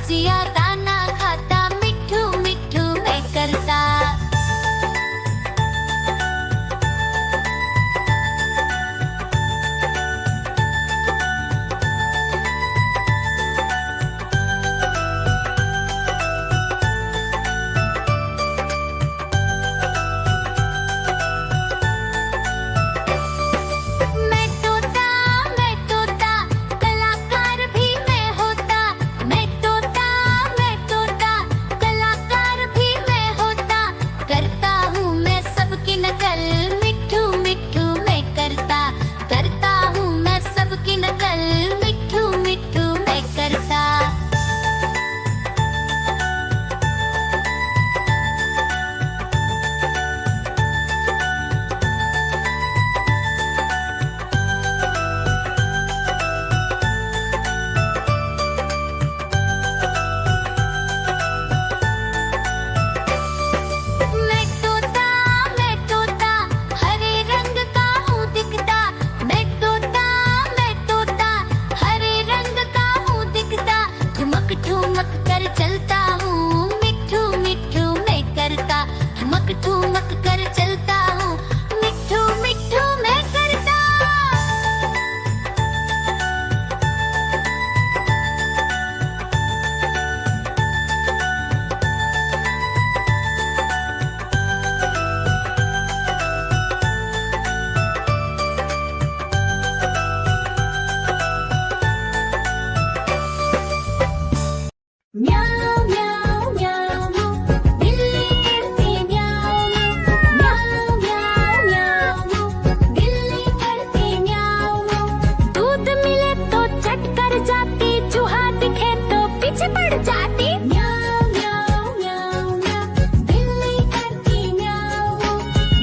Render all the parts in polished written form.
रसिया दाना खाता, मिठू मिठू मैं करता। मैं तोता कलाकार भी मैं होता। मैं तोता कलाकार भी मैं होता। करता हूँ मैं सबकी नकल, मिठू मिठू मैं करता। करता हूँ मैं सबकी नकल, मिठू मिठू मैं करता। मैं तोता हरे रंग का हूँ दिखता। मैं तोता हरे रंग का हूँ दिखता। ठुमक ठुमक कर चलता हूँ, मिठू मिठू मैं करता। ठुमक ठुमक कर चलता हूँ, मिठू मिठू मैं करता। म्याऊ म्याऊ म्याऊ बिल्ली करती म्याऊ म्याऊ म्याऊ म्याऊ बिल्ली करती म्याऊ। दूध मिले तो चट कर जाती, चूहा दिखे तो पीछे पड़ जाती। म्याऊ म्याऊ म्याऊ म्याऊ बिल्ली करती म्याऊ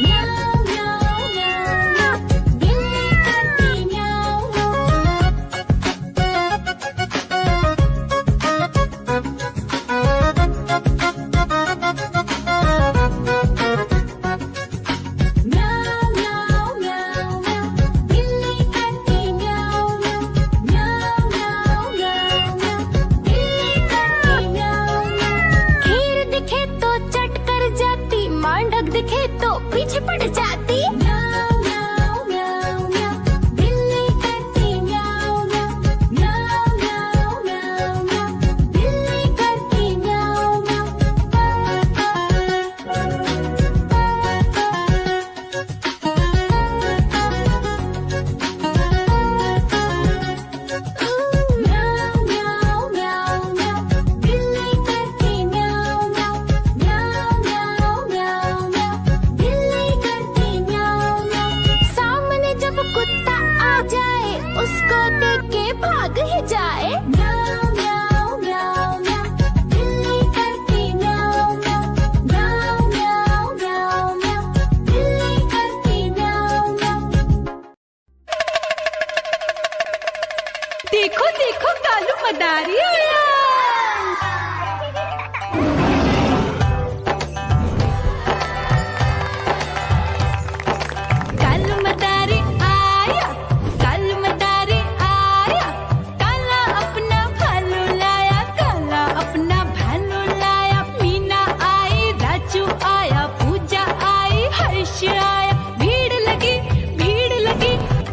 म्याऊ म्याऊ म्याऊ बिल्ली करती म्याऊ। म्याऊ म्याऊ म्याऊ म्याऊ बिल्ली करती म्याऊ म्याऊ म्याऊ म्याऊ म्याऊ बिल्ली करती म्याऊ। खीर दिखे तो चट कर जाती, मांडक दिखे तो पीछे पड़ जाती। म्याऊ म्याऊ म्याऊ म्याऊ बिल्ली करती म्याऊ म्याऊ म्याऊ म्याऊ म्याऊ बिल्ली करती म्याऊ म्याऊ म्याऊ म्याऊ म्याऊ बिल्ली करती म्याऊ म्याऊ म्याऊ म्याऊ म्याऊ बिल्ली करती म्याऊ। सामने जब कुत्ता आ जाए, उसको देख के भाग ही जाए। म्याऊ म्याऊ म्याऊ म्याऊ बिल्ली करती म्याऊ म्याऊ म्याऊ म्याऊ म्याऊ बिल्ली करती म्याऊ। देखो देखो कालू मदारी आया। कालू मदारी आया, कालू मदारी आया। काला अपना भालू लाया, काला अपना भालू लाया। मीना आई, राजू आया, पूजा आई, हर्ष आया। भीड़ लगी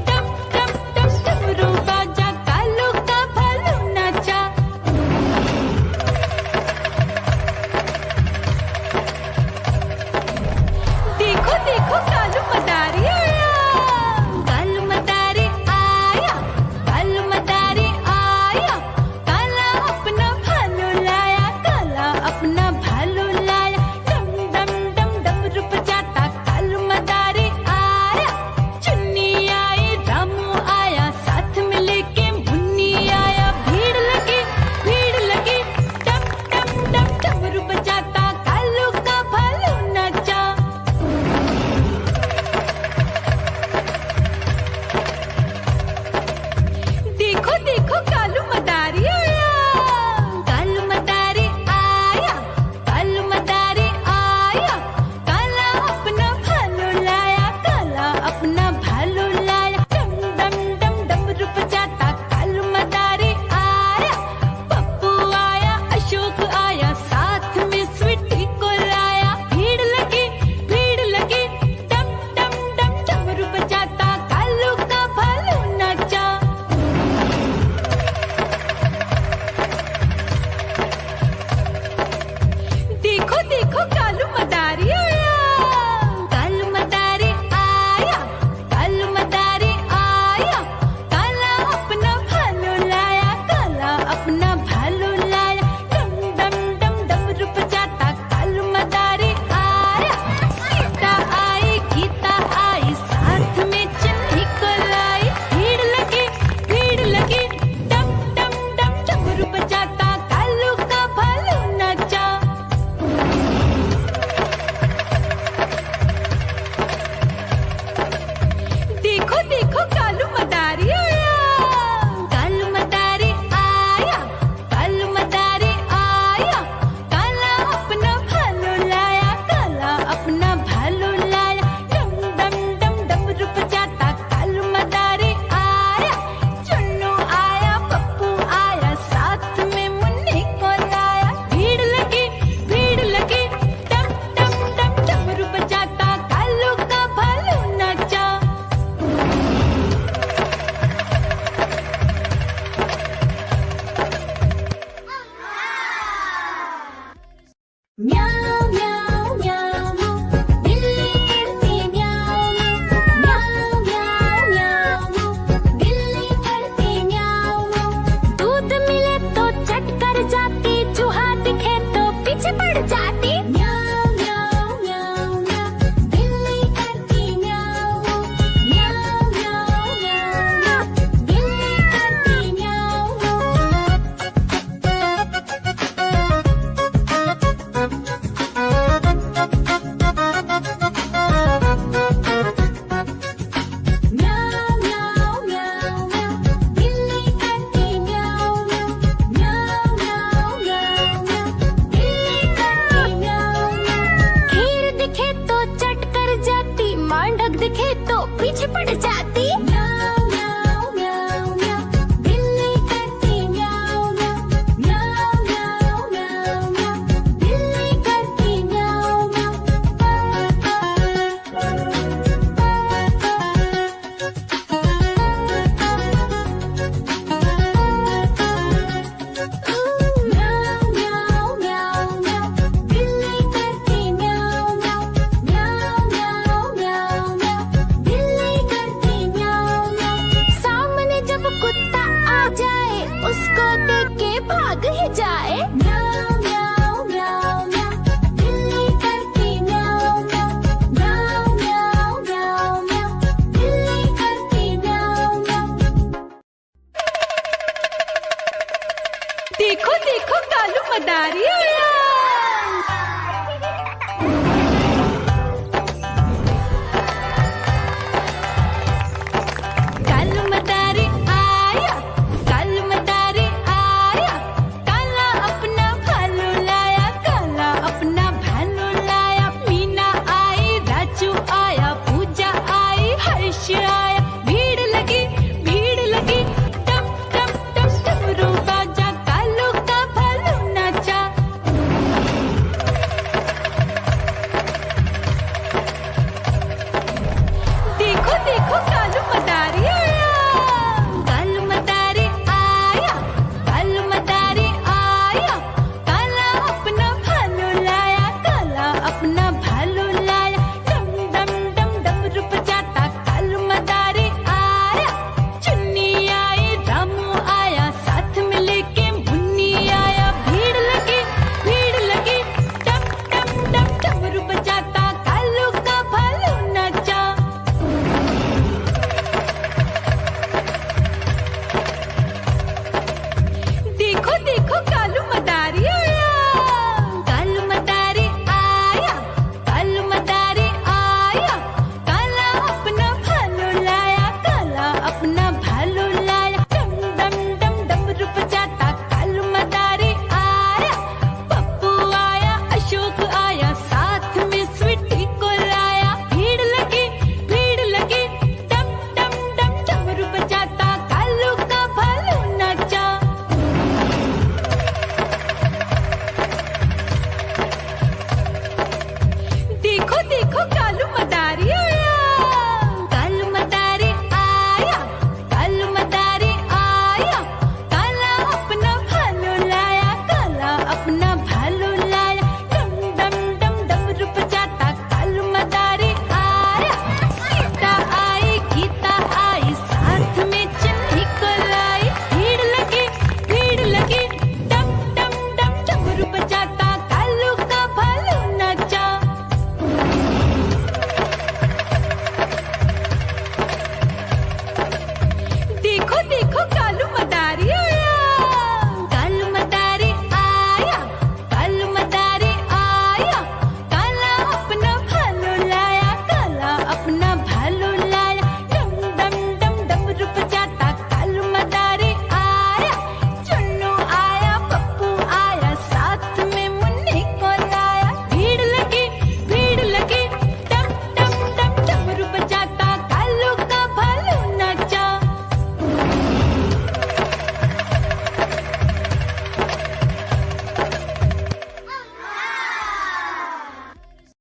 टप टप टप डमरू बाजा, कालू का भालू नाचा। देखो देखो कालू मदारी आया।